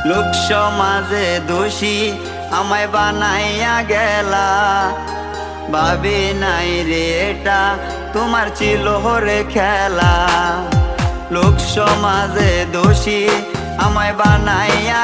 লোক সমাজে দোষী আমায় বানাইয়া গেলা, ভাবি নাই রে এটা তোমার ছিল রে খেলা। লোক সমাজে দোষী আমায় বানাইয়া